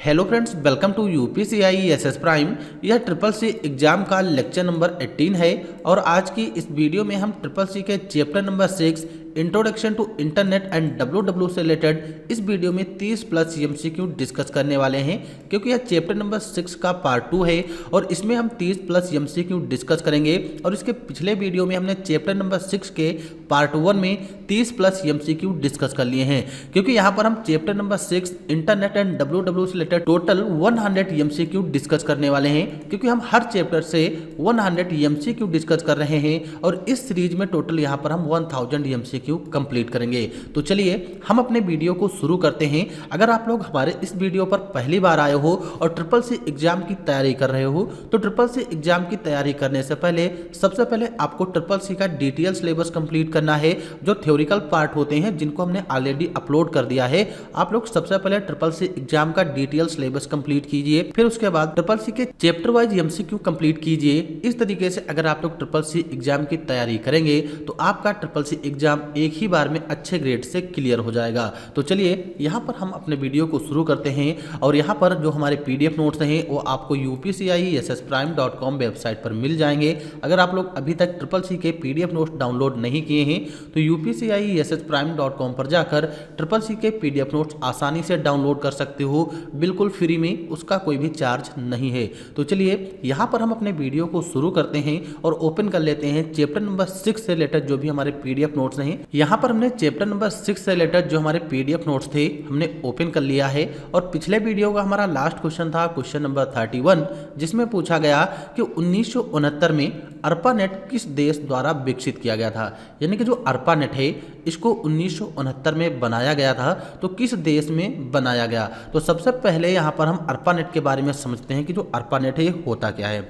Hello friends, welcome to UPCI SS prime. यह triple C exam का lecture number 18 है और आज की इस वीडियो में हम ट्रिपल सी के chapter number 6 introduction to internet and W से रिलेटेड इस वीडियो में 30 प्लस एमसीक्यू डिस्कस करने वाले हैं, क्योंकि यह चैप्टर नंबर 6 का पार्ट 2 है और इसमें हम 30 प्लस एमसीक्यू डिस्कस करेंगे। और इसके पिछले वीडियो में हमने चैप्टर नंबर 6 के पार्ट 1 में 30 प्लस एमसीक्यू डिस्कस कर लिए हैं, क्योंकि यहाँ पर हम chapter number 6 internet and W से रिलेटेड टोटल 100 एमसीक्यू डिस्कस करने वाले हैं, क्योंकि हम हर चैप्टर से 100 एमसीक्यू डिस्कस कर रहे हैं और इस सीरीज में टोटल यहाँ पर हम 1000 एमसीक्यू कंप्लीट करेंगे। तो चलिए हम अपने वीडियो को शुरू करते हैं। अगर आप लोग हमारे इस वीडियो पर पहली बार आए हो और ट्रिपल सी एग्जाम की तैयारी कर रहे हो, तो ट्रिपल सी एग्जाम की तैयारी करने से पहले सबसे पहले आपको ट्रिपल सी का डिटेल सिलेबस कंप्लीट करना है। जो थ्योरिकल पार्ट होते हैं जिनको हमने ऑलरेडी अपलोड कर दिया है, आप लोग सबसे पहले ट्रिपल सी एग्जाम का डिटेल सिलेबस कंप्लीट कीजिए, फिर उसके बाद ट्रिपल सी के चैप्टर वाइज एमसीक्यू कंप्लीट कीजिए। इस तरीके से अगर आप लोग ट्रिपल सी एग्जाम की तैयारी करेंगे तो आपका ट्रिपल सी एग्जाम एक ही बार में अच्छे ग्रेड से क्लियर हो जाएगा। तो चलिए यहाँ पर हम अपने वीडियो को शुरू करते हैं और यहाँ पर जो हमारे पीडीएफ नोट्स हैं वो आपको upciessprime.com वेबसाइट पर मिल जाएंगे। अगर आप लोग अभी तक ट्रिपल सी के पीडीएफ नोट्स डाउनलोड नहीं किए हैं तो upciessprime.com पर जाकर ट्रिपल सी के पीडीएफ नोट्स आसानी से डाउनलोड कर सकते हो, बिल्कुल फ्री में, उसका कोई भी चार्ज नहीं है। तो चलिए यहाँ पर हम अपने वीडियो को शुरू करते हैं और ओपन कर लेते हैं चैप्टर नंबर 6 से रिलेटेड जो भी हमारे पीडीएफ नोट्स हैं। यहाँ पर हमने चैप्टर नंबर 6 से रिलेटेड जो हमारे पीडीएफ नोट्स थे हमने ओपन कर लिया है और पिछले वीडियो का हमारा लास्ट क्वेश्चन था क्वेश्चन नंबर 31, जिसमें पूछा गया कि 1969 में अर्पानेट किस देश द्वारा विकसित किया गया था। यानी कि जो अर्पानेट है इसको 1969 में बनाया गया था, तो किस देश में बनाया गया। तो सबसे पहले यहाँ पर हम अर्पानेट के बारे में समझते हैं कि जो अर्पानेट है होता क्या है।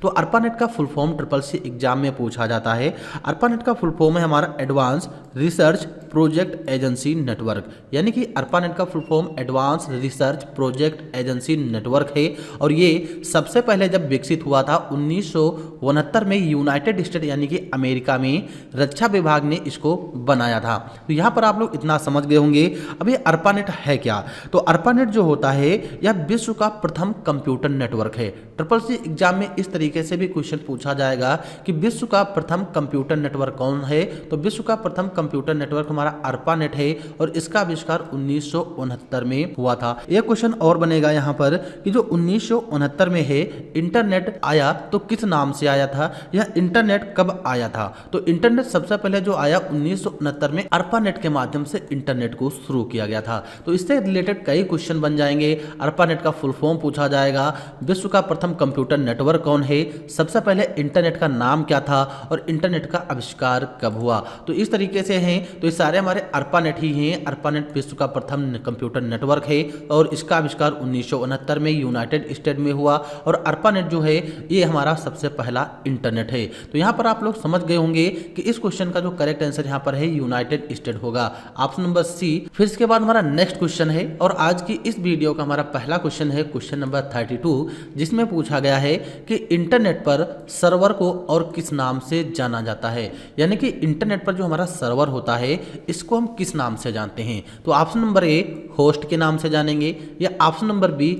तो अर्पानेट का full form triple C exam में पूछा जाता है। अर्पानेट का फुल फॉर्म है हमारा advance research project agency network, यानी कि अर्पानेट का full form advance research project agency network है और ये सबसे पहले जब विकसित हुआ था 1969 में यूनाइटेड स्टेट यानी कि अमेरिका में रक्षा विभाग ने इसको बनाया था। तो यहाँ पर आप लोग इतना समझ गए होंगे। अब ये अर्पानेट है क्या। तो अर्पानेट जो होता है यह विश्व का प्रथम कंप्यूटर नेटवर्क है। ट्रिपल सी एग्जाम में इस तरीके से भी क्वेश्चन पूछा जाएगा कि विश्व का प्रथम कंप्यूटर नेटवर्क कौन है। तो विश्व का प्रथम कंप्यूटर नेटवर्क हमारा अर्पानेट है और इसका आविष्कार 1969 में हुआ था। एक क्वेश्चन और बनेगा यहाँ पर कि जो 1969 में है इंटरनेट आया तो किस नाम से आया था, यह इंटरनेट कब आया था। तो इंटरनेट सबसे पहले जो आया 1969 में अर्पानेट के माध्यम से इंटरनेट को शुरू किया गया था। तो इससे रिलेटेड कई क्वेश्चन बन जाएंगे। अर्पानेट का फुल फॉर्म पूछा जाएगा, विश्व का प्रथम कंप्यूटर नेटवर्क कौन है, सबसे पहले इंटरनेट का नाम क्या था और इंटरनेट का आविष्कार कब हुआ। तो इस तरीके से हैं। तो ये सारे हमारे अर्पानेट ही हैं। अर्पानेट विश्व का प्रथम कंप्यूटर नेटवर्क है और इसका आविष्कार 1969 में यूनाइटेड स्टेट में हुआ और अर्पानेट जो है ये हमारा सबसे पहला इंटरनेट है। तो यहाँ पर आप लोग समझ गए होंगे कि इस क्वेश्चन का जो करेक्ट आंसर यहाँ पर है यूनाइटेड स्टेट होगा, ऑप्शन नंबर सी। फिर इसके बाद हमारा नेक्स्ट क्वेश्चन है और आज की इस वीडियो का हमारा पहला क्वेश्चन है क्वेश्चन नंबर 32, जिसमें पूछा गया है कि इंटरनेट पर सर्वर को और किस नाम से जाना जाता है। यानी कि इंटरनेट पर जो हमारा सर्वर होता है इसको हम किस नाम से जानते हैं। तो ऑप्शन नंबर ए होस्ट के नाम से जानेंगे, या ऑप्शन नंबर बी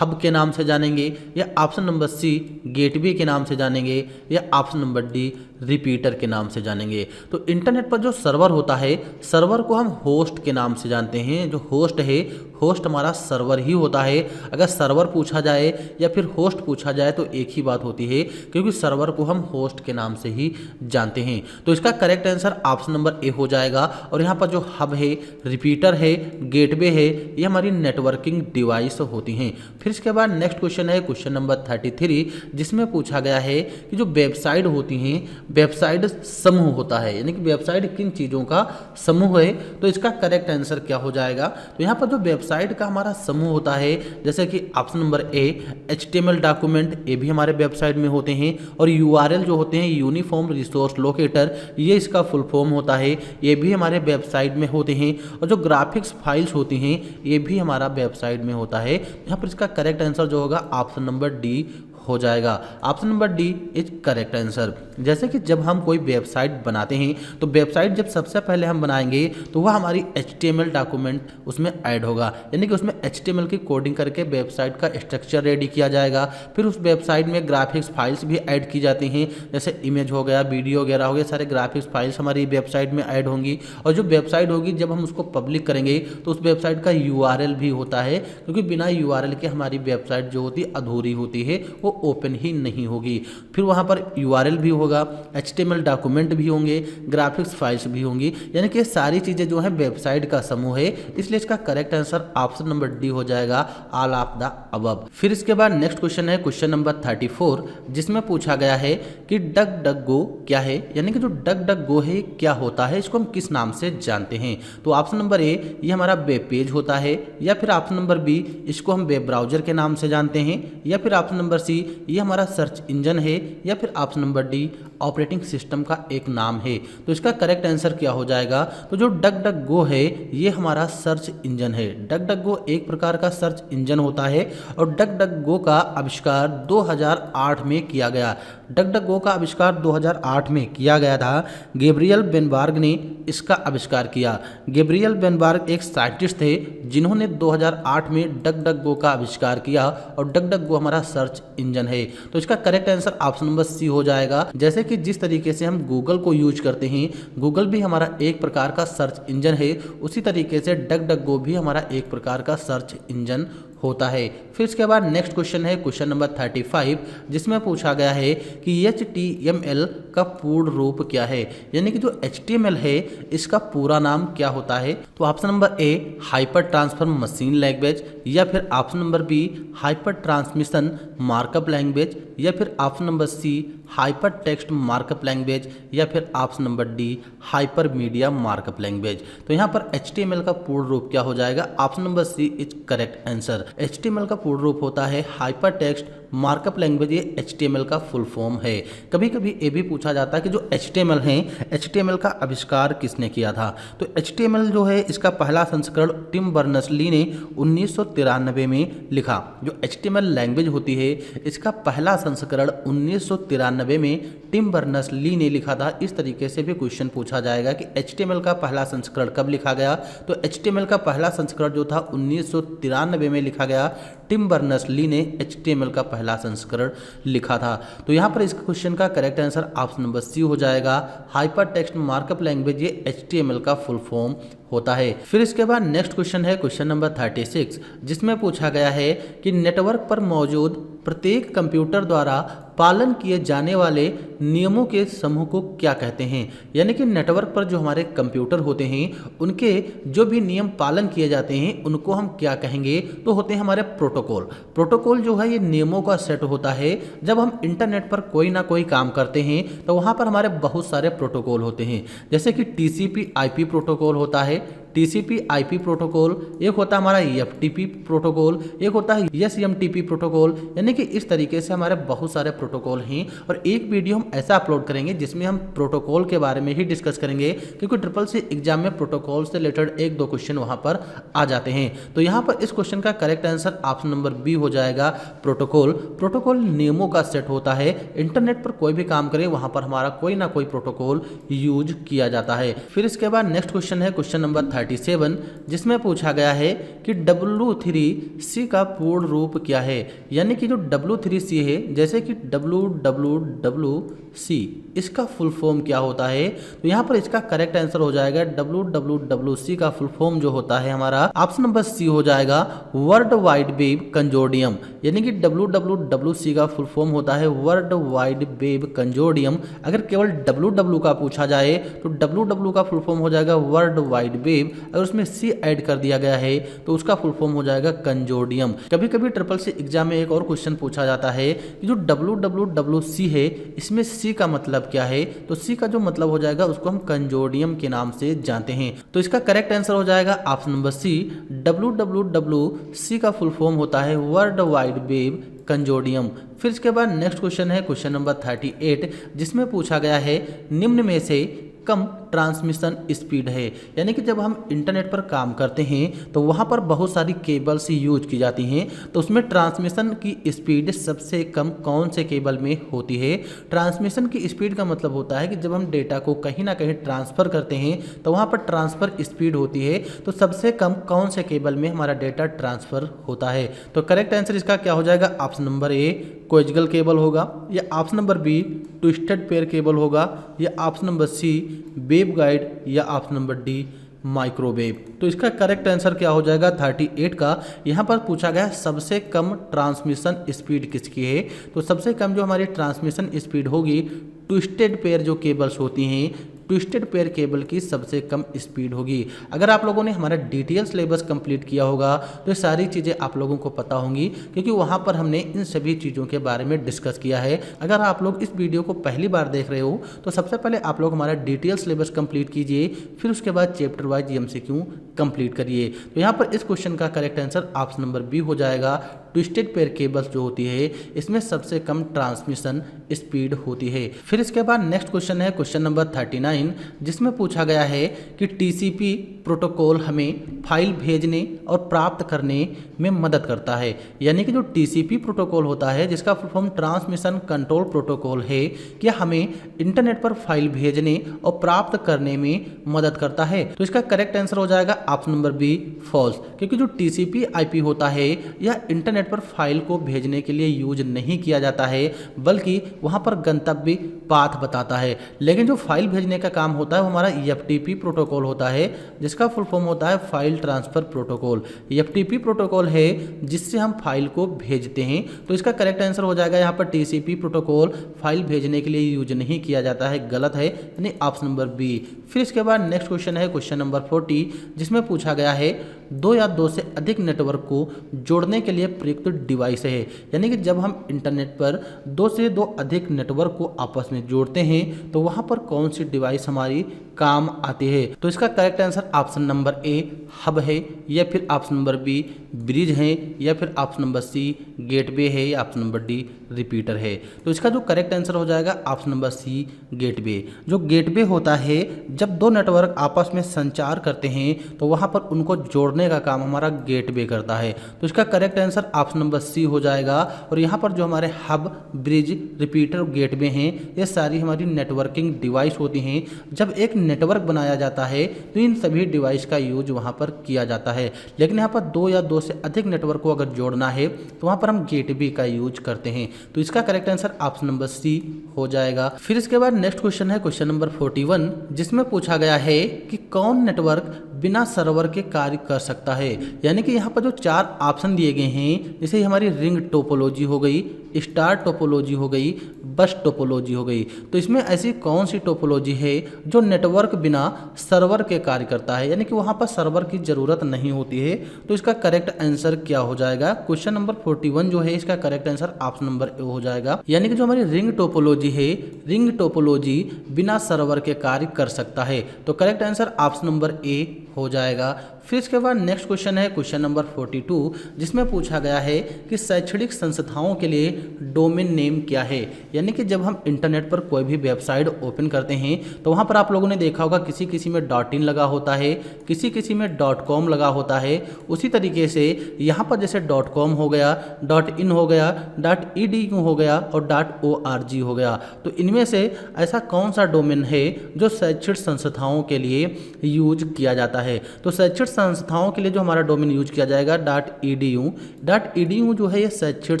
हब के नाम से जानेंगे, या ऑप्शन नंबर सी गेटवे के नाम से जानेंगे, या ऑप्शन नंबर डी रिपीटर के नाम से जानेंगे। तो इंटरनेट पर जो सर्वर होता है सर्वर को हम होस्ट के नाम से जानते हैं। जो होस्ट है, होस्ट हमारा सर्वर ही होता है। अगर सर्वर पूछा जाए या फिर होस्ट पूछा जाए तो एक ही बात होती है, क्योंकि सर्वर को हम होस्ट के नाम से ही जानते हैं। तो इसका करेक्ट आंसर ऑप्शन नंबर ए हो जाएगा। और यहाँ पर जो हब है, रिपीटर है, गेटवे है, ये हमारी नेटवर्किंग डिवाइस होती हैं। फिर इसके बाद नेक्स्ट क्वेश्चन है क्वेश्चन नंबर 33, जिसमें पूछा गया है कि जो वेबसाइट होती हैं, वेबसाइट समूह होता है, यानी कि वेबसाइट किन चीज़ों का समूह है। तो इसका करेक्ट आंसर क्या हो जाएगा। तो यहाँ पर जो वेबसाइट का हमारा समूह होता है, जैसे कि ऑप्शन नंबर ए HTML डॉक्यूमेंट, ये भी हमारे वेबसाइट में होते हैं। और URL जो होते हैं यूनिफॉर्म रिसोर्स लोकेटर, ये इसका फुल फॉर्म होता है, ये भी हमारे वेबसाइट में होते हैं। और जो ग्राफिक्स फाइल्स होती हैं ये भी हमारा वेबसाइट में होता है। यहाँ पर इसका करेक्ट आंसर जो होगा ऑप्शन नंबर डी हो जाएगा। Option number D is correct answer. जैसे कि जब हम कोई वेबसाइट बनाते हैं तो वेबसाइट जब सबसे पहले हम बनाएंगे तो वह हमारी HTML डॉक्यूमेंट उसमें ऐड होगा, यानी कि उसमें HTML की कोडिंग करके वेबसाइट का स्ट्रक्चर रेडी किया जाएगा। फिर उस वेबसाइट में ग्राफिक्स फाइल्स भी ऐड की जाती हैं, जैसे इमेज हो गया, वीडियो वगैरह हो गया, सारे ग्राफिक्स फाइल्स हमारी वेबसाइट में ऐड होंगी। और जो वेबसाइट होगी जब हम उसको पब्लिक करेंगे तो उस वेबसाइट का URL भी होता है, क्योंकि बिना URL के हमारी वेबसाइट जो होती है अधूरी होती है, वो ओपन ही नहीं होगी। फिर वहाँ पर URL भी होगा, HTML डॉक्यूमेंट भी होंगे, ग्राफिक्स फाइल्स भी होंगी, यानी कि सारी चीज़ें जो है वेबसाइट का समूह है। इसलिए इसका correct answer option number D हो जाएगा, ऑल ऑफ द अबव। फिर इसके बाद नेक्स्ट क्वेश्चन है क्वेश्चन नंबर 34, जिसमें पूछा गया है कि डक डक गो क्या है, यानी कि जो डक डक गो है क्या होता है, इसको हम किस नाम से जानते हैं। तो ऑप्शन नंबर ए ये हमारा वेब पेज होता है, या फिर ऑप्शन नंबर बी इसको हम वेब ब्राउजर के नाम से जानते हैं, या फिर ऑप्शन नंबर सी ये हमारा सर्च इंजन है, या फिर option number D operating system का एक नाम है। तो इसका करेक्ट आंसर क्या हो जाएगा। तो जो डक डक गो है ये हमारा सर्च इंजन है। डक डक गो एक प्रकार का सर्च इंजन होता है और डक डक गो का आविष्कार 2008 में किया गया। डक डक गो का आविष्कार 2008 में किया गया था। गैब्रियल बेनबार्ग ने इसका आविष्कार किया। गैब्रियल बेनबार्ग एक साइंटिस्ट थे जिन्होंने 2008 में डक डक गो का आविष्कार किया और डक डक गो हमारा सर्च इंजन है। तो इसका correct answer option number C हो जाएगा। जैसे कि जिस तरीके से हम गूगल को यूज करते हैं, गूगल भी हमारा एक प्रकार का सर्च इंजन है, उसी तरीके से डक डक गो भी हमारा एक प्रकार का सर्च इंजन होता है। फिर इसके बाद नेक्स्ट क्वेश्चन है क्वेश्चन नंबर 35, जिसमें पूछा गया है कि HTML का पूर्ण रूप क्या है, यानी कि जो HTML है इसका पूरा नाम क्या होता है। तो option number A hyper transform machine language, या फिर option number B hyper transmission markup language, या फिर option number C hypertext markup language, या फिर option number D hypermedia markup language. तो यहाँ पर HTML का पूर्ण रूप क्या हो जाएगा। Option number C is correct answer. HTML का पूर्ण रूप होता है हाइपर टेक्स्ट मार्कअप लैंग्वेज, ये HTML का फुल फॉर्म है। कभी कभी ये भी पूछा जाता है कि जो HTML है, HTML का आविष्कार किसने किया था। तो HTML जो है इसका पहला संस्करण टिम बर्नर्स-ली ने 1993 में लिखा। जो HTML लैंग्वेज होती है इसका पहला संस्करण 1993 में टिम बर्नर्स-ली ने लिखा था। इस तरीके से भी क्वेश्चन पूछा जाएगा कि HTML का पहला संस्करण कब लिखा गया। तो HTML का पहला संस्करण जो था 1993 में लिखा गया। टिम बर्नर्स-ली ने HTML का पहला संस्करण लिखा था। तो यहाँ पर इस क्वेश्चन का correct answer option number C हो जाएगा। हाइपर टेक्स्ट मार्कअप लैंग्वेज ये HTML का फुल फॉर्म होता है। फिर इसके बाद नेक्स्ट क्वेश्चन है क्वेश्चन नंबर 36, जिसमें पूछा गया है कि नेटवर्क पर मौजूद प्रत्येक कंप्यूटर द्वारा पालन किए जाने वाले नियमों के समूह को क्या कहते हैं। यानी कि नेटवर्क पर जो हमारे कंप्यूटर होते हैं उनके जो भी नियम पालन किए जाते हैं उनको हम क्या कहेंगे। तो होते हैं हमारे प्रोटोकॉल। प्रोटोकॉल जो है ये नियमों का सेट होता है। जब हम इंटरनेट पर कोई ना कोई काम करते हैं तो वहाँ पर हमारे बहुत सारे प्रोटोकॉल होते हैं, जैसे कि TCP/IP प्रोटोकॉल होता है, TCP/IP प्रोटोकॉल, एक होता है हमारा FTP प्रोटोकॉल, एक होता है SMTP प्रोटोकॉल। यानी कि इस तरीके से हमारे बहुत सारे प्रोटोकॉल हैं और एक वीडियो हम ऐसा अपलोड करेंगे जिसमें हम प्रोटोकॉल के बारे में ही डिस्कस करेंगे, क्योंकि SSC एग्जाम में प्रोटोकॉल से रिलेटेड 1-2 क्वेश्चन वहां पर आ जाते हैं। तो यहाँ पर इस क्वेश्चन का correct answer option number B हो जाएगा, प्रोटोकॉल। प्रोटोकॉल नियमों का सेट होता है। इंटरनेट पर कोई भी काम करें वहां पर हमारा कोई ना कोई प्रोटोकॉल यूज किया जाता है। फिर इसके बाद नेक्स्ट क्वेश्चन है क्वेश्चन नंबर 37, जिसमें पूछा गया है कि W3C का पूर्ण रूप क्या है। यानी कि जो W3C है, जैसे कि WWWC, इसका फुल फॉर्म क्या होता है। तो यहाँ पर इसका करेक्ट आंसर हो जाएगा WWWC का फुल फॉर्म जो होता है हमारा ऑप्शन नंबर सी हो जाएगा, वर्ल्ड वाइड वेब कंजोर्डियम। यानी कि WWWC का फुल फॉर्म होता है वर्ल्ड वाइड वेब कंजोर्डियम। अगर केवल WW का पूछा जाए तो WW का फुल फॉर्म हो जाएगा वर्ल्ड वाइड वेब। अगर उसमें सी ऐड कर दिया गया है तो उसका फुल फॉर्म हो जाएगा कंजोर्डियम। कभी कभी SSC एग्जाम में एक और क्वेश्चन पूछा जाता है कि जो WWWC है इसमें सी का मतलब क्या है। तो सी का जो मतलब हो जाएगा उसको हम कंजोर्डियम के नाम से जानते हैं। तो इसका करेक्ट आंसर हो जाएगा ऑप्शन नंबर सी, WWWC का फुल फॉर्म होता है वर्ल्ड वाइड वेब कंजोर्डियम। फिर इसके बाद नेक्स्ट क्वेश्चन है क्वेश्चन नंबर 38, जिसमें पूछा गया है निम्न में से कम ट्रांसमिशन स्पीड है। यानी कि जब हम इंटरनेट पर काम करते हैं तो वहाँ पर बहुत सारी केबल्स यूज की जाती हैं, तो उसमें ट्रांसमिशन की स्पीड सबसे कम कौन से केबल में होती है। ट्रांसमिशन की स्पीड का मतलब होता है कि जब हम डेटा को कहीं ना कहीं ट्रांसफ़र करते हैं तो वहाँ पर ट्रांसफ़र स्पीड होती है, तो सबसे कम कौन से केबल में हमारा डेटा ट्रांसफ़र होता है। तो करेक्ट आंसर इसका क्या हो जाएगा, option number A coaxial cable होगा, या option number B twisted pair cable होगा, या ऑप्शन नंबर सी वेवगाइड, या ऑप्शन नंबर डी माइक्रोवेव। तो इसका करेक्ट आंसर क्या हो जाएगा 38 का। यहाँ पर पूछा गया सबसे कम ट्रांसमिशन स्पीड किसकी है, तो सबसे कम जो हमारी ट्रांसमिशन स्पीड होगी ट्विस्टेड पेयर जो केबल्स होती हैं, ट्विस्टेड पेयर केबल की सबसे कम स्पीड होगी। अगर आप लोगों ने हमारा डिटेल सिलेबस कंप्लीट किया होगा तो ये सारी चीज़ें आप लोगों को पता होंगी, क्योंकि वहाँ पर हमने इन सभी चीज़ों के बारे में डिस्कस किया है। अगर आप लोग इस वीडियो को पहली बार देख रहे हो तो सबसे पहले आप लोग हमारा डिटेल सिलेबस कंप्लीट कीजिए, फिर उसके बाद चैप्टर वाइज MCQ कंप्लीट करिए। तो यहाँ पर इस क्वेश्चन का correct answer option number B हो जाएगा। ट्विस्टेड पेयर केबल्स जो होती है इसमें सबसे कम ट्रांसमिशन स्पीड होती है। फिर इसके बाद नेक्स्ट क्वेश्चन है क्वेश्चन नंबर 39, जिसमें पूछा गया है कि TCP प्रोटोकॉल हमें फाइल भेजने और प्राप्त करने में मदद करता है। यानी कि जो TCP प्रोटोकॉल होता है जिसका full form transmission control protocol है, क्या हमें इंटरनेट पर फाइल भेजने और प्राप्त करने में मदद करता है। तो इसका करेक्ट आंसर हो जाएगा ऑप्शन नंबर बी फॉल्स, क्योंकि जो TCP IP होता है यह इंटरनेट पर फाइल को भेजने के लिए यूज नहीं किया जाता है, बल्कि वहां पर गंतव्य पाथ बताता है। लेकिन जो फाइल भेजने का काम होता है वो हमारा FTP प्रोटोकॉल होता है, जिसका फुल फॉर्म होता है file transfer protocol. FTP protocol है जिससे हम फाइल को भेजते हैं। तो इसका करेक्ट आंसर हो जाएगा यहाँ पर TCP प्रोटोकॉल फाइल भेजने के लिए यूज नहीं किया जाता है, गलत है, यानी ऑप्शन नंबर बी। फिर इसके बाद नेक्स्ट क्वेश्चन है क्वेश्चन नंबर 40, जिसमें पूछा गया है दो या दो से अधिक नेटवर्क को जोड़ने के लिए प्रयुक्त डिवाइस है। यानी कि जब हम इंटरनेट पर दो से दो अधिक नेटवर्क को आपस में जोड़ते हैं तो वहां पर कौन सी डिवाइस हमारी काम आती है। तो इसका करेक्ट आंसर ऑप्शन नंबर ए हब है, या फिर ऑप्शन नंबर बी ब्रिज है, या फिर ऑप्शन नंबर सी गेटवे है, या ऑप्शन नंबर डी रिपीटर है। तो इसका जो करेक्ट आंसर हो जाएगा ऑप्शन नंबर सी गेटवे। जो गेटवे होता है जब दो नेटवर्क आपस में संचार करते हैं तो वहां पर उनको जोड़ने का काम हमारा गेटवे करता है। तो इसका correct answer option number C हो जाएगा। और यहाँ पर जो हमारे हब ब्रिज रिपीटर गेटवे हैं ये सारी हमारी नेटवर्किंग डिवाइस होती हैं। जब एक नेटवर्क बनाया जाता है तो इन सभी डिवाइस का यूज वहाँ पर किया जाता है। लेकिन यहाँ पर दो या दो से अधिक नेटवर्क को अगर जोड़ना है तो वहाँ पर हम गेटवे का यूज करते हैं। तो इसका correct answer option number C हो जाएगा। फिर इसके बाद नेक्स्ट क्वेश्चन है क्वेश्चन नंबर 41, जिसमें पूछा गया है कि कौन नेटवर्क बिना सर्वर के कार्य कर सकता है। यानी कि यहाँ पर जो चार ऑप्शन दिए गए हैं, जैसे हमारी रिंग टोपोलॉजी हो गई, स्टार टोपोलॉजी हो गई, बस टोपोलॉजी हो गई, तो इसमें ऐसी कौन सी टोपोलॉजी है जो नेटवर्क बिना सर्वर के कार्य करता है, यानी कि वहाँ पर सर्वर की ज़रूरत नहीं होती है। तो इसका करेक्ट आंसर क्या हो जाएगा, क्वेश्चन नंबर 41 जो है इसका करेक्ट आंसर ऑप्शन नंबर ए हो जाएगा। यानी कि जो हमारी रिंग टोपोलॉजी है, रिंग टोपोलॉजी बिना सर्वर के कार्य कर सकता है। तो करेक्ट आंसर ऑप्शन नंबर ए हो जाएगा। फिर इसके बाद नेक्स्ट क्वेश्चन है क्वेश्चन नंबर 42, जिसमें पूछा गया है कि शैक्षणिक संस्थाओं के लिए डोमेन नेम क्या है। यानी कि जब हम इंटरनेट पर कोई भी वेबसाइट ओपन करते हैं तो वहाँ पर आप लोगों ने देखा होगा किसी किसी में .in लगा होता है, किसी किसी में .com लगा होता है। उसी तरीके से यहाँ पर जैसे .com हो गया, .in हो गया, .edu हो गया और .org हो गया। तो इनमें से ऐसा कौन सा डोमेन है जो शैक्षणिक संस्थाओं के लिए यूज किया जाता है। तो शैक्षणिक संस्थाओं के लिए जो हमारा डोमेन यूज किया जाएगा .edu जो है ये शैक्षणिक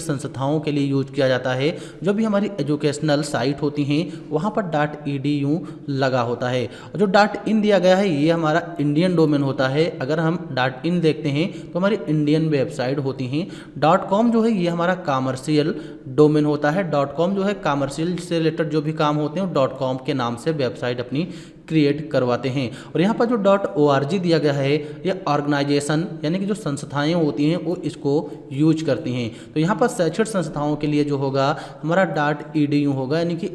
संस्थाओं के लिए यूज किया जाता है। जो भी हमारी एजुकेशनल साइट होती हैं वहाँ पर .edu लगा होता है। और जो .in दिया गया है ये हमारा इंडियन डोमेन होता है। अगर हम .in देखते हैं तो हमारी इंडियन वेबसाइट होती हैं। .com जो है ये हमारा कॉमर्शियल डोमेन होता है। .com जो है कॉमर्शियल से रिलेटेड जो भी काम होते हैं .com के नाम से वेबसाइट अपनी क्रिएट करवाते हैं। और यहाँ पर जो .org दिया गया है ये ऑर्गेनाइजेशन यानी कि जो संस्थाएं होती हैं वो इसको यूज करती हैं। तो यहाँ पर शैक्षणिक संस्थाओं के लिए जो होगा हमारा .edu होगा, यानी कि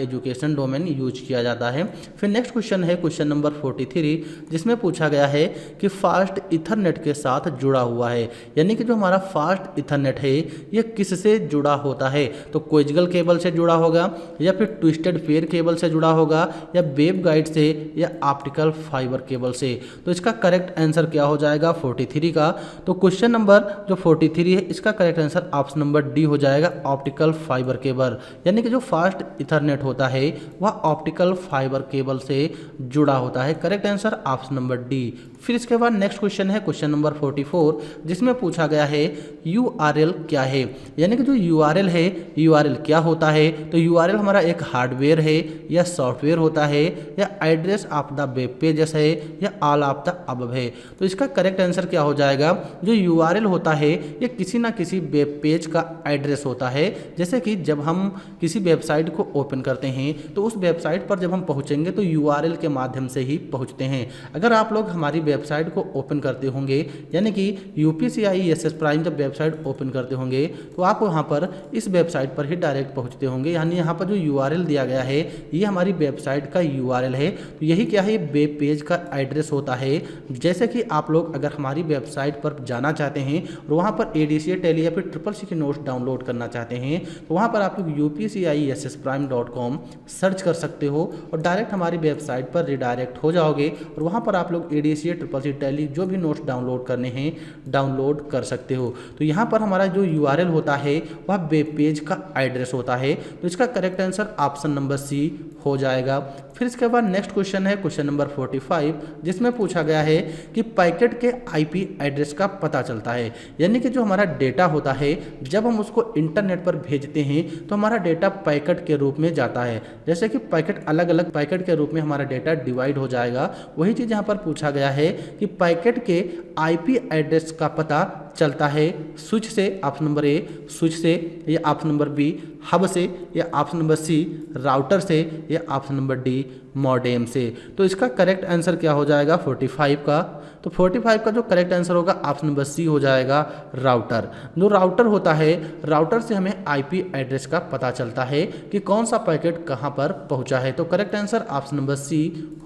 .education डोमेन यूज किया जाता है। फिर नेक्स्ट क्वेश्चन है क्वेश्चन नंबर 43, जिसमें पूछा गया है कि फास्ट इथरनेट के साथ जुड़ा हुआ है। यानी कि जो हमारा फास्ट इथरनेट है ये किससे जुड़ा होता है। तो कोएक्सियल केबल से जुड़ा होगा, या फिर ट्विस्टेड पेयर केबल से जुड़ा होगा, या वेवगाइड से से या ऑप्टिकल फाइबर केबल से। तो इसका करेक्ट आंसर क्या हो जाएगा 43 का। तो क्वेश्चन नंबर जो 43 है इसका correct answer option number D हो जाएगा, ऑप्टिकल फाइबर केबल। यानी कि जो फास्ट इथरनेट होता है वह ऑप्टिकल फाइबर केबल से जुड़ा होता है। Correct answer option number D. फिर इसके बाद नेक्स्ट क्वेश्चन है क्वेश्चन नंबर 44, जिसमें पूछा गया है URL क्या है। यानी कि जो URL है, URL क्या होता है। तो URL हमारा एक हार्डवेयर है या सॉफ्टवेयर होता है या address of the web pages है या ऑल ऑफ द अबव है। तो इसका करेक्ट आंसर क्या हो जाएगा, जो URL होता है ये किसी ना किसी वेब पेज का एड्रेस होता है। जैसे कि जब हम किसी वेबसाइट को ओपन करते हैं तो उस वेबसाइट पर जब हम पहुंचेंगे तो URL के माध्यम से ही पहुंचते हैं। अगर आप लोग हमारी वेबसाइट को ओपन करते होंगे, यानी कि UPSC IAS प्राइम जब वेबसाइट ओपन करते होंगे तो आप वहां पर इस वेबसाइट पर ही डायरेक्ट पहुंचते होंगे। यानी यहाँ पर जो URL दिया गया है ये हमारी वेबसाइट का URL है। तो यही क्या है, वेब पेज का एड्रेस होता है। जैसे कि आप लोग अगर हमारी वेबसाइट पर जाना चाहते हैं और वहाँ पर ADCA टेली या फिर CCC के नोट्स डाउनलोड करना चाहते हैं तो वहाँ पर आप लोग UPSCIASSprime.com सर्च कर सकते हो और डायरेक्ट हमारी वेबसाइट पर रिडायरेक्ट हो जाओगे और वहाँ पर आप लोग ADCA CCC टेली जो भी नोट्स डाउनलोड करने हैं डाउनलोड कर सकते हो। तो यहाँ पर हमारा जो URL होता है वह वेब पेज का एड्रेस होता है। तो इसका correct answer option number C हो जाएगा। फिर इसके बाद नेक्स्ट क्वेश्चन है क्वेश्चन नंबर 45, जिसमें पूछा गया है कि पैकेट के IP एड्रेस का पता चलता है। यानी कि जो हमारा डेटा होता है जब हम उसको इंटरनेट पर भेजते हैं तो हमारा डेटा पैकेट के रूप में जाता है। जैसे कि पैकेट अलग अलग पैकेट के रूप में हमारा डेटा डिवाइड हो जाएगा। वही चीज़ यहाँ पर पूछा गया है कि पैकेट के IP एड्रेस का पता चलता है स्विच से, ऑप्शन नंबर ए स्विच से, या ऑप्शन नंबर बी हब से, या ऑप्शन नंबर सी राउटर से, या ऑप्शन नंबर डी मॉडेम से। तो इसका करेक्ट आंसर क्या हो जाएगा 45 का। तो 45 का जो करेक्ट आंसर होगा ऑप्शन नंबर सी हो जाएगा, राउटर। जो राउटर होता है, राउटर से हमें IP एड्रेस का पता चलता है कि कौन सा पैकेट कहाँ पर पहुँचा है। तो correct answer option number C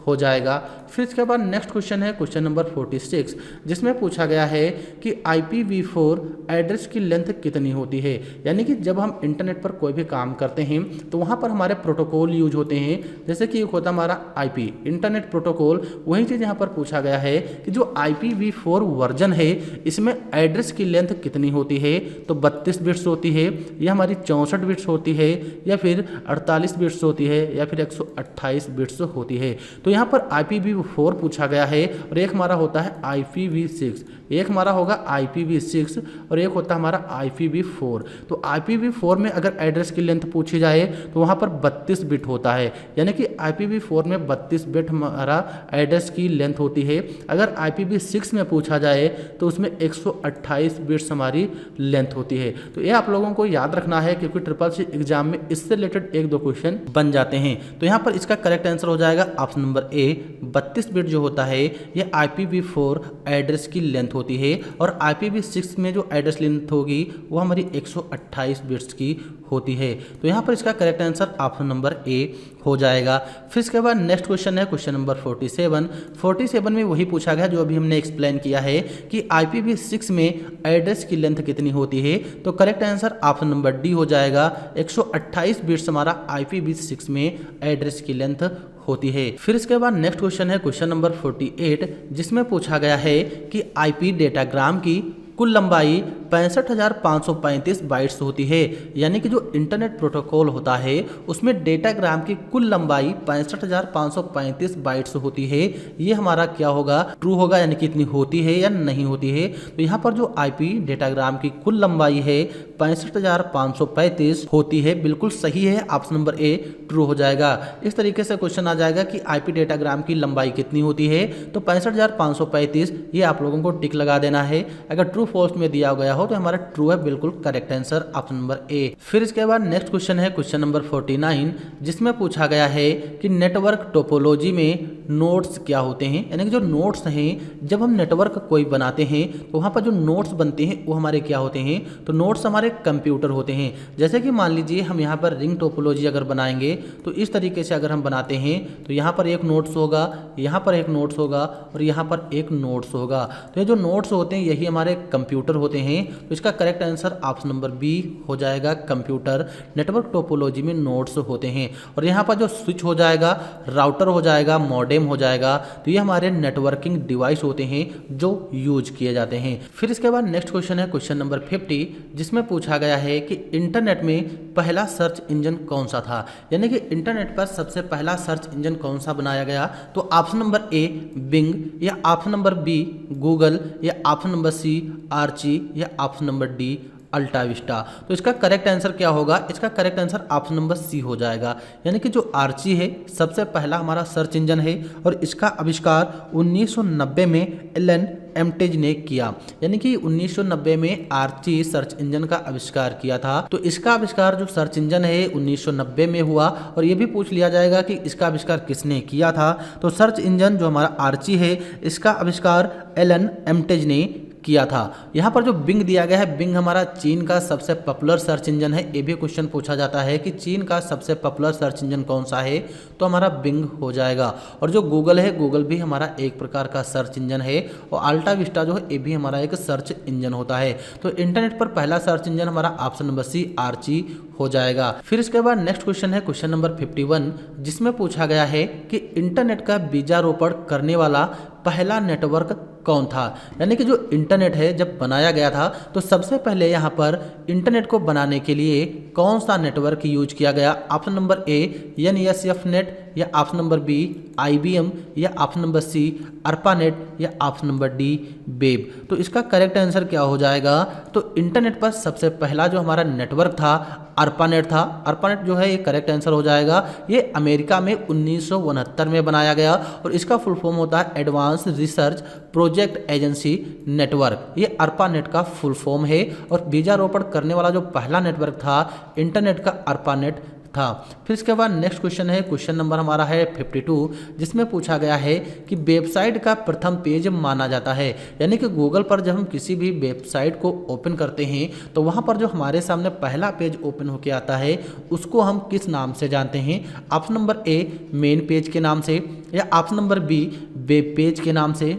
हो जाएगा। फिर इसके बाद नेक्स्ट क्वेश्चन है क्वेश्चन नंबर 46, जिसमें पूछा गया है कि IPv4 एड्रेस की लेंथ कितनी होती है। यानी कि जब हम इंटरनेट पर कोई भी काम करते हैं तो वहाँ पर हमारे प्रोटोकॉल यूज होते हैं। जैसे कि एक होता हमारा IP इंटरनेट प्रोटोकॉल। वही चीज़ यहाँ पर पूछा गया है कि जो IPv4 वर्जन है इसमें एड्रेस की लेंथ कितनी होती है। तो 32 बिट्स होती है, या हमारी 64 बिट्स होती है, या फिर 48 बिट्स होती है, या फिर 128 बिट्स होती है। तो यहाँ पर IPv4 पूछा गया है और एक हमारा होता है IPv6, एक हमारा होगा IPv6 और एक होता है हमारा IPv4। तो IPv4 में अगर एड्रेस की लेंथ पूछी जाए तो वहाँ पर 32 बिट होता है। यानी कि IPv4 में 32 बिट हमारा एड्रेस की लेंथ होती है। अगर IPv6 में पूछा जाए तो उसमें 128 बिट्स हमारी लेंथ होती है। तो ये आप लोगों को याद रखना है क्योंकि CCC एग्जाम में इससे रिलेटेड 1-2 क्वेश्चन बन जाते हैं। तो यहाँ पर इसका करेक्ट आंसर हो जाएगा ऑप्शन नंबर ए, 32 बिट जो होता है ये IPv4 एड्रेस की लेंथ होती है और IPv6 में जो एड्रेस लेंथ होगी वो हमारी 128 बिट्स की होती है। तो यहाँ पर इसका करेक्ट आंसर ऑप्शन नंबर ए हो जाएगा। फिर इसके बाद नेक्स्ट क्वेश्चन है क्वेश्चन नंबर 47 में वही पूछा गया जो अभी हमने एक्सप्लेन किया है कि IPv6 में एड्रेस की लेंथ कितनी होती है। तो correct answer option number D हो जाएगा, 128 बिट्स हमारा IPv6 में एड्रेस की लेंथ होती है। फिर इसके बाद नेक्स्ट क्वेश्चन है क्वेश्चन नंबर 48, जिसमें पूछा गया है कि IP डेटाग्राम की कुल लंबाई 65,535 बाइट्स होती है। यानी कि जो इंटरनेट प्रोटोकॉल होता है उसमें डेटाग्राम की कुल लंबाई 65,535 बाइट्स होती है। ये हमारा क्या होगा, ट्रू होगा, यानी कि इतनी होती है या नहीं होती है। तो यहाँ पर जो IP डेटाग्राम की कुल लंबाई है 65,535 होती है, बिल्कुल सही है, ऑप्शन नंबर ए ट्रू हो जाएगा। इस तरीके से क्वेश्चन आ जाएगा कि IP डेटाग्राम की लंबाई कितनी होती है। तो 65,535 ये आप लोगों को टिक लगा देना है। अगर ट्रू फॉल्स में दिया गया हो तो हमारा ट्रू है, बिल्कुल करेक्ट आंसर ऑप्शन नंबर ए। फिर इसके बाद नेक्स्ट क्वेश्चन है क्वेश्चन नंबर 49, जिसमें पूछा गया है कि नेटवर्क टोपोलॉजी में नोड्स क्या होते हैं। यानी कि जो नोड्स हैं, जब हम नेटवर्क कोई बनाते हैं तो वहाँ पर जो नोड्स बनते हैं वो हमारे क्या होते हैं। तो नोड्स हमारे हमारे कंप्यूटर होते हैं। जैसे कि मान लीजिए हम यहाँ पर रिंग टोपोलॉजी अगर बनाएंगे तो इस तरीके से अगर हम बनाते हैं तो यहाँ पर एक नोड्स होगा, यहाँ पर एक नोड्स होगा और यहाँ पर एक नोड्स होगा। तो ये जो नोड्स होते हैं यही हमारे कंप्यूटर होते हैं। तो इसका correct answer option number B हो जाएगा, कंप्यूटर। नेटवर्क टोपोलॉजी में नोड्स होते हैं। और यहाँ पर जो स्विच हो जाएगा, राउटर हो जाएगा, मॉडेम हो जाएगा, तो ये हमारे नेटवर्किंग डिवाइस होते हैं जो यूज किए जाते हैं। फिर इसके बाद नेक्स्ट क्वेश्चन है क्वेश्चन नंबर 50, जिसमें पूछा गया है कि इंटरनेट में पहला सर्च इंजन कौन सा था, यानी कि इंटरनेट पर सबसे पहला सर्च इंजन कौन सा बनाया गया। तो ऑप्शन नंबर ए बिंग, या ऑप्शन नंबर बी गूगल, या ऑप्शन नंबर सी आर्ची, या option number D AltaVista. तो इसका करेक्ट आंसर क्या होगा, इसका correct answer option number C हो जाएगा, यानी कि जो आर्ची है सबसे पहला हमारा सर्च इंजन है और इसका आविष्कार 1990 में एलन एमटेज ने किया। यानी कि 1990 में आर्ची सर्च इंजन का आविष्कार किया था। तो इसका आविष्कार जो सर्च इंजन है 1990 में हुआ। और ये भी पूछ लिया जाएगा कि इसका आविष्कार किसने किया था। तो सर्च इंजन जो हमारा आर्ची है इसका आविष्कार एलन एमटेज ने किया था। यहाँ पर जो बिंग दिया गया है, बिंग हमारा चीन का सबसे पॉपुलर सर्च इंजन है। ये भी क्वेश्चन पूछा जाता है कि चीन का सबसे पॉपुलर सर्च इंजन कौन सा है, तो हमारा बिंग हो जाएगा। और जो गूगल है, गूगल भी हमारा एक प्रकार का सर्च इंजन है। और अल्टा विस्टा जो है ये भी हमारा एक सर्च इंजन होता है। तो इंटरनेट पर पहला सर्च इंजन हमारा ऑप्शन नंबर सी आर्ची हो जाएगा। फिर इसके बाद नेक्स्ट क्वेश्चन है क्वेश्चन नंबर 51, जिसमें पूछा गया है कि इंटरनेट का बीजारोपण करने वाला पहला नेटवर्क कौन था। यानी कि जो इंटरनेट है जब बनाया गया था तो सबसे पहले यहाँ पर इंटरनेट को बनाने के लिए कौन सा नेटवर्क यूज किया गया। ऑप्शन नंबर ए NSF नेट, या ऑप्शन नंबर बी IBM, या ऑप्शन नंबर सी ARPANET, या ऑप्शन नंबर डी वेब। तो इसका करेक्ट आंसर क्या हो जाएगा, तो इंटरनेट पर सबसे पहला जो हमारा नेटवर्क था ARPANET था। ARPANET जो है ये करेक्ट आंसर हो जाएगा। ये अमेरिका में 1969 में बनाया गया और इसका फुल फॉर्म होता है advance research project agency network. ये ARPANET का फुल फॉर्म है। और बीजारोपण करने वाला जो पहला नेटवर्क था इंटरनेट का ARPANET था। फिर इसके बाद नेक्स्ट क्वेश्चन है क्वेश्चन नंबर हमारा है 52, जिसमें पूछा गया है कि वेबसाइट का प्रथम पेज माना जाता है। यानी कि गूगल पर जब हम किसी भी वेबसाइट को ओपन करते हैं तो वहां पर जो हमारे सामने पहला पेज ओपन होकर आता है उसको हम किस नाम से जानते हैं। Option number A main page के नाम से, या option number B web page के नाम से,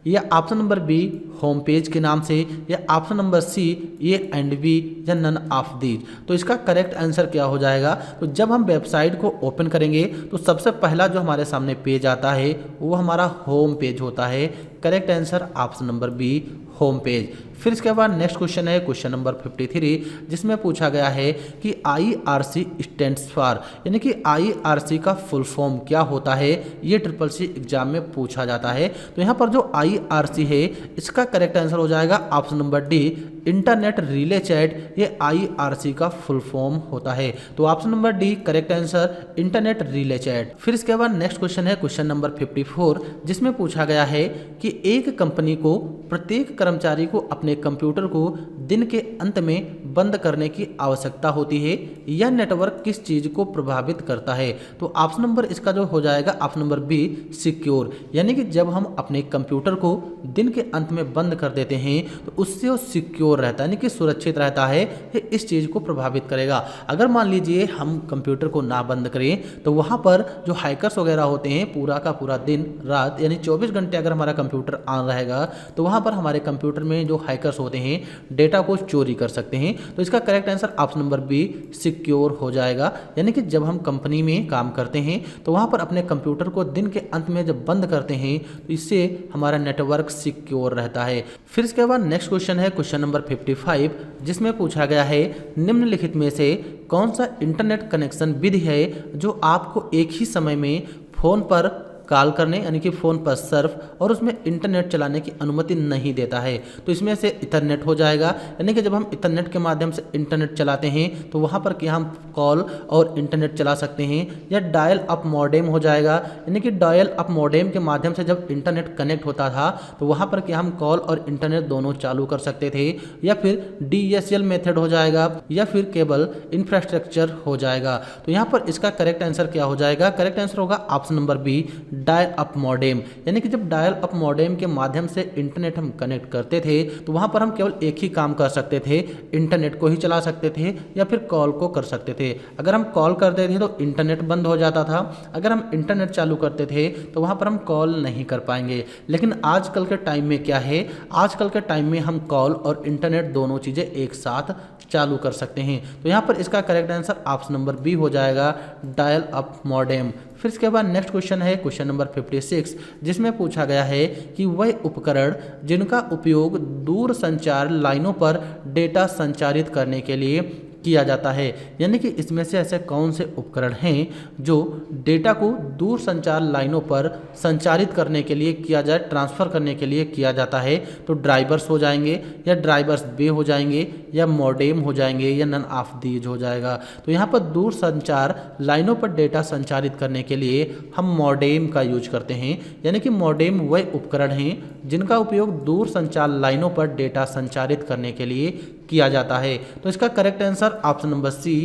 या option number B home page के नाम से, या option number C A and B, या नन ऑफ दीज। तो इसका करेक्ट आंसर क्या हो जाएगा, तो जब हम वेबसाइट को ओपन करेंगे तो सबसे पहला जो हमारे सामने पेज आता है वो हमारा होम पेज होता है। Correct answer option number B home page. फिर इसके बाद नेक्स्ट क्वेश्चन है क्वेश्चन नंबर 53, जिसमें पूछा गया है कि IRC स्टैंड्स फॉर, यानी कि IRC का फुल फॉर्म क्या होता है। ये SSC एग्जाम में पूछा जाता है। तो यहाँ पर जो IRC है इसका करेक्ट आंसर हो जाएगा option number D internet relay chat. ये IRC का फुल फॉर्म होता है। तो option number D correct answer internet relay chat. फिर इसके बाद नेक्स्ट क्वेश्चन है क्वेश्चन नंबर 54, जिसमें पूछा गया है कि एक कंपनी को प्रत्येक कर्मचारी को अपने कंप्यूटर को दिन के अंत में बंद करने की आवश्यकता होती है। यह नेटवर्क किस चीज को प्रभावित करता है। तो ऑप्शन नंबर इसका जो हो जाएगा ऑप्शन नंबर बी सिक्योर, यानी कि जब हम अपने कंप्यूटर को दिन के अंत में बंद कर देते हैं तो उससे वो सिक्योर रहता है, यानी कि सुरक्षित रहता है। ये इस चीज को प्रभावित करेगा। अगर मान लीजिए हम कंप्यूटर को ना बंद करें तो वहां पर जो हैकर्स वगैरह होते हैं पूरा का पूरा दिन रात यानी 24 घंटे अगर हमारा कंप्यूटर ऑन रहेगा तो वहां पर हमारे कंप्यूटर में जो हैकर्स होते हैं डेटा को चोरी कर सकते हैं। तो इसका correct answer option number be secure हो जाएगा, यानी कि जब हम कंपनी में काम करते हैं तो वहां पर अपने कंप्यूटर को दिन के अंत में जब बंद करते हैं तो इससे हमारा नेटवर्क सिक्योर रहता है। फिर इसके बाद नेक्स्ट क्वेश्चन है क्वेश्चन नंबर 55, जिसमें पूछा गया है निम्नलिखित में से कौन सा इंटरनेट कनेक्शन विधि है जो आपको एक ही समय में फोन पर कॉल करने यानी कि फ़ोन पर सर्फ और उसमें इंटरनेट चलाने की अनुमति नहीं देता है। तो इसमें से इथरनेट हो जाएगा, यानी कि जब हम इथरनेट के माध्यम से इंटरनेट चलाते हैं तो वहाँ पर कि हम कॉल और इंटरनेट चला सकते हैं। या डायल अप मॉडेम हो जाएगा, यानी कि डायल अप मॉडेम के माध्यम से जब इंटरनेट कनेक्ट होता था तो वहाँ पर कि हम कॉल और इंटरनेट दोनों चालू कर सकते थे। या फिर DSL मेथड हो जाएगा, या फिर केबल इंफ्रास्ट्रक्चर हो जाएगा। तो यहाँ पर इसका करेक्ट आंसर क्या हो जाएगा, करेक्ट आंसर होगा option number B dial up modem, यानी कि जब डायल अप मॉडेम के माध्यम से इंटरनेट हम कनेक्ट करते थे तो वहाँ पर हम केवल एक ही काम कर सकते थे, इंटरनेट को ही चला सकते थे या फिर कॉल को कर सकते थे। अगर हम कॉल करते थे तो इंटरनेट बंद हो जाता था, अगर हम इंटरनेट चालू करते थे तो वहाँ पर हम कॉल नहीं कर पाएंगे। लेकिन आजकल के टाइम में क्या है, आजकल के टाइम में हम कॉल और इंटरनेट दोनों चीज़ें एक साथ चालू कर सकते हैं। तो यहाँ पर इसका correct answer option number B हो जाएगा, डायल अप मॉडेम। फिर इसके बाद नेक्स्ट क्वेश्चन है क्वेश्चन नंबर 56, जिसमें पूछा गया है कि वह उपकरण जिनका उपयोग दूर संचार लाइनों पर डेटा संचारित करने के लिए किया जाता है, यानी कि इसमें से ऐसे कौन से उपकरण हैं जो डेटा को दूर संचार लाइनों पर संचारित करने के लिए किया जाए, ट्रांसफ़र करने के लिए किया जाता है। तो ड्राइवर्स हो जाएंगे या ड्राइवर्स बे हो जाएंगे या मॉडेम हो जाएंगे या नन ऑफ दीज हो जाएगा। तो यहाँ पर दूर संचार लाइनों पर डेटा संचारित करने के लिए हम मॉडेम का यूज करते हैं, यानी कि मॉडेम वह उपकरण हैं जिनका उपयोग दूर संचार लाइनों पर डेटा संचारित करने के लिए किया जाता है। तो इसका correct answer option number C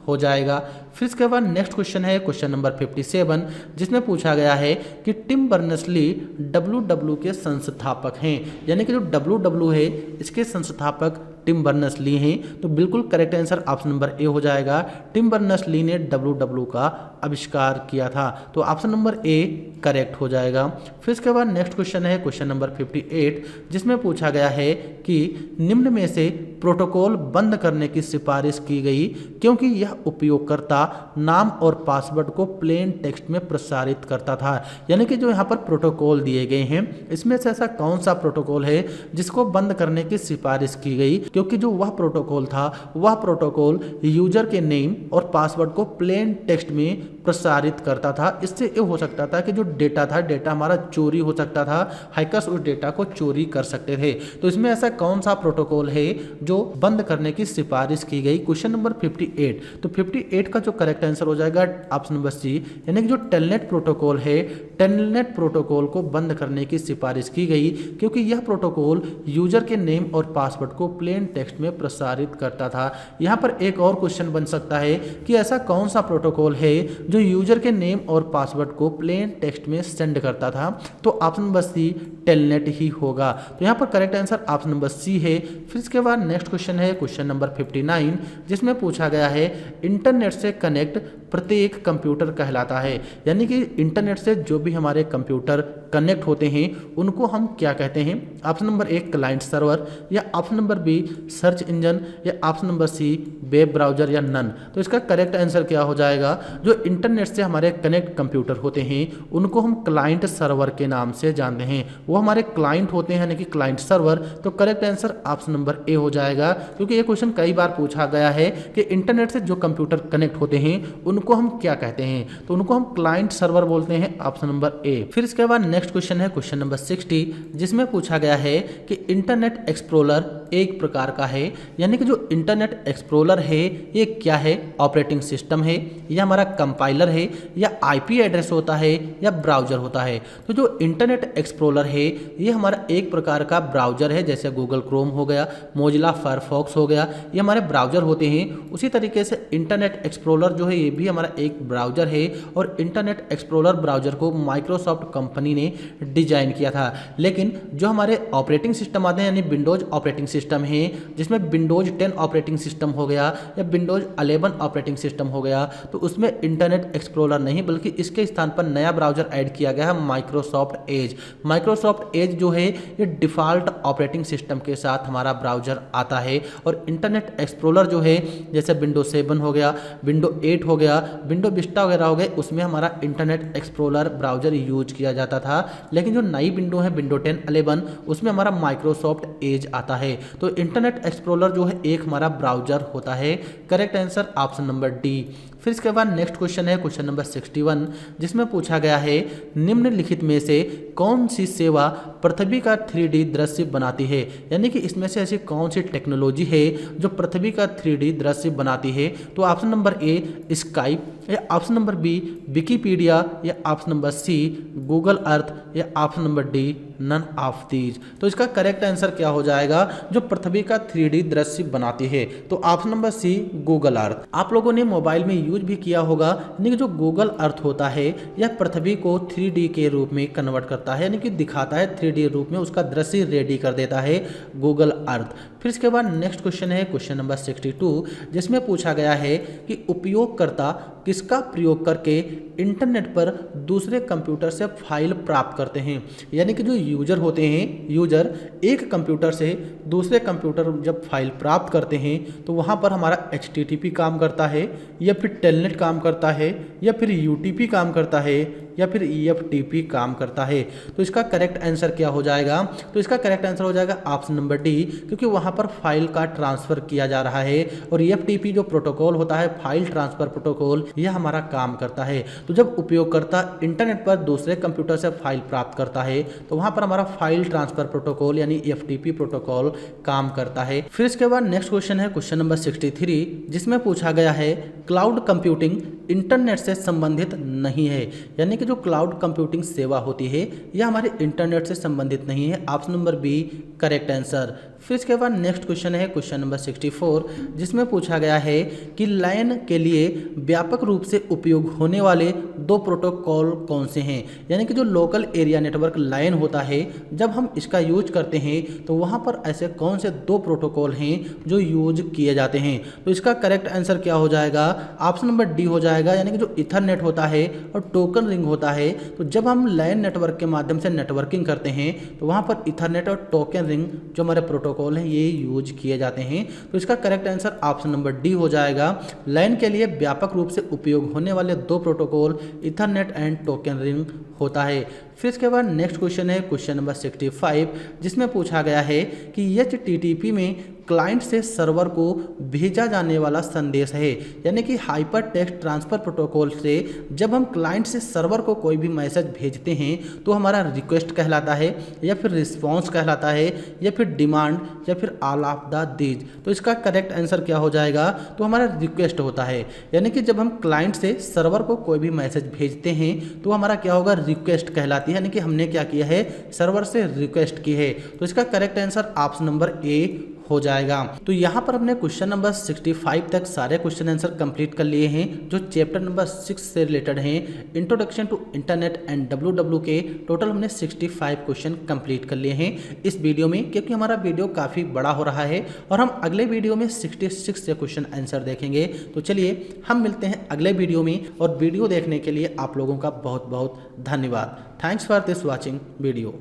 हो जाएगा। फिर इसके बाद नेक्स्ट क्वेश्चन है क्वेश्चन नंबर 57, जिसमें पूछा गया है कि टिम बर्नर्स-ली डब्ल्यू के संस्थापक हैं, यानी कि जो डब्ल्यू है इसके संस्थापक टिम बर्नर्स-ली हैं। तो बिल्कुल करेक्ट आंसर ऑप्शन नंबर ए हो जाएगा, टिम बर्नर्स-ली ने डब्ल्यू का आविष्कार किया था। तो ऑप्शन नंबर ए करेक्ट हो जाएगा। फिर इसके बाद नेक्स्ट क्वेश्चन है क्वेश्चन नंबर 58, जिसमें पूछा गया है कि निम्न में से प्रोटोकॉल बंद करने की सिफारिश की गई क्योंकि यह उपयोगकर्ता नाम और पासवर्ड को प्लेन टेक्स्ट में प्रसारित करता था, यानी कि जो यहाँ पर प्रोटोकॉल दिए गए हैं इसमें से ऐसा कौन सा प्रोटोकॉल है जिसको बंद करने की सिफारिश की गई, क्योंकि जो वह प्रोटोकॉल था वह प्रोटोकॉल यूजर के नेम और पासवर्ड को प्लेन टेक्स्ट में प्रसारित करता था। इससे ये हो सकता था कि जो डेटा था, डेटा हमारा चोरी हो सकता था, हैकर्स उस डेटा को चोरी कर सकते थे। तो इसमें ऐसा कौन सा प्रोटोकॉल है जो बंद करने की सिफारिश की गई, क्वेश्चन नंबर 58। तो 58 का जो करेक्ट आंसर हो जाएगा ऑप्शन नंबर सी, यानी कि जो टेलनेट प्रोटोकॉल है, टेलनेट प्रोटोकॉल को बंद करने की सिफारिश की गई क्योंकि यह प्रोटोकॉल यूजर के नेम और पासवर्ड को प्लेन टेक्स्ट में प्रसारित करता था। यहाँ पर एक और क्वेश्चन बन सकता है कि ऐसा कौन सा प्रोटोकॉल है जो यूजर के नेम और पासवर्ड को प्लेन टेक्स्ट में सेंड करता था। तो ऑप्शन नंबर सी टेलनेट ही होगा। तो यहाँ पर correct answer option number C है। फिर इसके बाद नेक्स्ट क्वेश्चन है क्वेश्चन नंबर 59, जिसमें पूछा गया है इंटरनेट से कनेक्ट प्रत्येक कंप्यूटर कहलाता है, यानी कि इंटरनेट से जो भी हमारे कंप्यूटर कनेक्ट होते हैं उनको हम क्या कहते हैं। Option number A client server, या option number B search engine, या option number C web browser, या नन। तो इसका करेक्ट आंसर क्या हो जाएगा, जो इंटरनेट से हमारे कनेक्ट कंप्यूटर होते हैं उनको हम क्लाइंट सर्वर के नाम से जानते हैं, वो हमारे क्लाइंट होते हैं, यानी कि क्लाइंट सर्वर। तो करेक्ट आंसर ऑप्शन नंबर ए हो जाएगा, क्योंकि ये क्वेश्चन कई बार पूछा गया है कि इंटरनेट से जो कंप्यूटर कनेक्ट होते हैं उनको हम क्या कहते हैं, तो उनको हम क्लाइंट सर्वर बोलते हैं, ऑप्शन नंबर ए। फिर इसके बाद नेक्स्ट क्वेश्चन है क्वेश्चन नंबर 60, जिसमें पूछा गया है कि इंटरनेट एक्सप्लोरर एक प्रकार का है, यानी कि जो इंटरनेट एक्सप्लोरर है ये क्या है, ऑपरेटिंग सिस्टम है या हमारा कंपाइलर है या आईपी एड्रेस होता है या ब्राउजर होता है। तो जो इंटरनेट एक्सप्लोरर है ये हमारा एक प्रकार का ब्राउजर है, जैसे गूगल क्रोम हो गया, मोजिला फायरफॉक्स हो गया, ये हमारे ब्राउजर होते हैं। उसी तरीके से इंटरनेट एक्सप्लोरर जो है ये भी हमारा एक ब्राउजर है, और इंटरनेट एक्सप्लोरर ब्राउजर को माइक्रोसॉफ्ट कंपनी ने डिजाइन किया था। लेकिन जो हमारे ऑपरेटिंग सिस्टम आते हैं, यानी विंडोज ऑपरेटिंग सिस्टम है, जिसमें विंडोज 10 ऑपरेटिंग सिस्टम हो गया या विंडोज 11 ऑपरेटिंग सिस्टम हो गया, तो उसमें इंटरनेट एक्सप्लोरर नहीं बल्कि इसके स्थान पर नया ब्राउजर ऐड किया गया है, माइक्रोसॉफ्ट एज। माइक्रोसॉफ्ट एज जो है ये डिफ़ॉल्ट ऑपरेटिंग सिस्टम के साथ हमारा ब्राउजर आता है, और इंटरनेट एक्सप्लोरर जो है जैसे विंडो 7 हो गया, विंडो 8 हो गया, विंडो विस्टा वगैरह हो गए, उसमें हमारा इंटरनेट एक्सप्लोरर ब्राउजर यूज किया जाता था। लेकिन जो नई विंडो है विंडो 10, 11 उसमें हमारा माइक्रोसॉफ्ट एज आता है। तो इंटरनेट एक्सप्लोरर जो है एक हमारा ब्राउजर होता है। Correct answer option number D. फिर इसके बाद नेक्स्ट क्वेश्चन है क्वेश्चन नंबर 61, जिसमें पूछा गया है निम्नलिखित में से कौन सी सेवा पृथ्वी का 3D दृश्य बनाती है, यानी कि इसमें से ऐसी कौन सी टेक्नोलॉजी है जो पृथ्वी का 3D दृश्य बनाती है। तो ऑप्शन नंबर ए स्काइप, या ऑप्शन नंबर बी विकिपीडिया, या option number C Google Earth, या option number D none of these. तो इसका करेक्ट आंसर क्या हो जाएगा, जो पृथ्वी का 3D दृश्य बनाती है। तो option number C Google Earth. आप लोगों ने मोबाइल में यूज भी किया होगा, यानी कि जो गूगल अर्थ होता है यह पृथ्वी को 3D के रूप में कन्वर्ट करता है, यानी कि दिखाता है 3D रूप में, उसका दृश्य रेडी कर देता है गूगल अर्थ। फिर इसके बाद नेक्स्ट क्वेश्चन है क्वेश्चन नंबर 62, जिसमें पूछा गया है कि उपयोगकर्ता किसका प्रयोग करके इंटरनेट पर दूसरे कंप्यूटर से फाइल प्राप्त करते हैं। यानी कि जो यूजर होते हैं, यूजर एक कंप्यूटर से दूसरे कंप्यूटर जब फाइल प्राप्त करते हैं तो वहाँ पर हमारा HTTP काम करता है, या फिर टेलनेट काम करता है, या फिर UTP काम करता है, या फिर EFTP काम करता है। तो इसका करेक्ट आंसर क्या हो जाएगा? तो इसका करेक्ट आंसर हो जाएगा ऑप्शन नंबर डी, क्योंकि वहाँ पर फाइल का ट्रांसफ़र किया जा रहा है और EFTP जो प्रोटोकॉल होता है, फाइल ट्रांसफ़र प्रोटोकॉल, यह हमारा काम करता है। तो जब उपयोगकर्ता इंटरनेट पर दूसरे कंप्यूटर से फाइल प्राप्त करता है तो वहाँ पर हमारा फाइल ट्रांसफ़र प्रोटोकॉल यानी EFTP प्रोटोकॉल काम करता है। फिर इसके बाद नेक्स्ट क्वेश्चन है क्वेश्चन नंबर 63, जिसमें पूछा गया है क्लाउड कंप्यूटिंग इंटरनेट से संबंधित नहीं है। यानी कि जो क्लाउड कंप्यूटिंग सेवा होती है यह हमारे इंटरनेट से संबंधित नहीं है। Option number B correct answer. फिर इसके बाद नेक्स्ट क्वेश्चन है क्वेश्चन नंबर 64, जिसमें पूछा गया है कि लैन के लिए व्यापक रूप से उपयोग होने वाले दो प्रोटोकॉल कौन से हैं। यानी कि जो लोकल एरिया नेटवर्क लैन होता है, जब हम इसका यूज करते हैं तो वहाँ पर ऐसे कौन से दो प्रोटोकॉल हैं जो यूज किए जाते हैं। तो इसका करेक्ट आंसर क्या हो जाएगा? ऑप्शन नंबर डी हो जाएगा। यानी कि जो ईथरनेट होता है और टोकन रिंग होता है, तो जब हम लैन नेटवर्क के माध्यम से नेटवर्किंग करते हैं तो वहाँ पर ईथरनेट और टोकन रिंग जो हमारे प्रोटोकॉल है ये यूज किए जाते हैं। तो इसका correct answer option number D हो जाएगा। लैन के लिए व्यापक रूप से उपयोग होने वाले दो protocol Ethernet and token ring होता है। फिर इसके बाद नेक्स्ट क्वेश्चन है क्वेश्चन नंबर 65, जिसमें पूछा गया है कि HTTP में क्लाइंट से सर्वर को भेजा जाने वाला संदेश है। यानी कि हाइपर टेक्स्ट ट्रांसफर प्रोटोकॉल से जब हम क्लाइंट से सर्वर को कोई भी मैसेज भेजते हैं तो हमारा रिक्वेस्ट कहलाता है, या फिर रिस्पॉन्स कहलाता है, या फिर डिमांड, या फिर ऑल ऑफ द दीज। तो इसका करेक्ट आंसर क्या हो जाएगा? तो हमारा रिक्वेस्ट होता है। यानी कि जब हम क्लाइंट से सर्वर को कोई भी मैसेज भेजते हैं तो हमारा क्या होगा? रिक्वेस्ट कहलाती है। यानी कि हमने क्या किया है? सर्वर से रिक्वेस्ट की है। तो इसका करेक्ट आंसर ऑप्शन नंबर ए हो जाएगा। तो यहाँ पर हमने क्वेश्चन नंबर 65 तक सारे क्वेश्चन आंसर कंप्लीट कर लिए हैं जो चैप्टर नंबर 6 से रिलेटेड हैं। Introduction to internet and WW के टोटल हमने 65 क्वेश्चन कंप्लीट कर लिए हैं इस वीडियो में, क्योंकि हमारा वीडियो काफ़ी बड़ा हो रहा है और हम अगले वीडियो में 66 से क्वेश्चन आंसर देखेंगे। तो चलिए हम मिलते हैं अगले वीडियो में, और वीडियो देखने के लिए आप लोगों का बहुत बहुत धन्यवाद। Thanks for this watching video.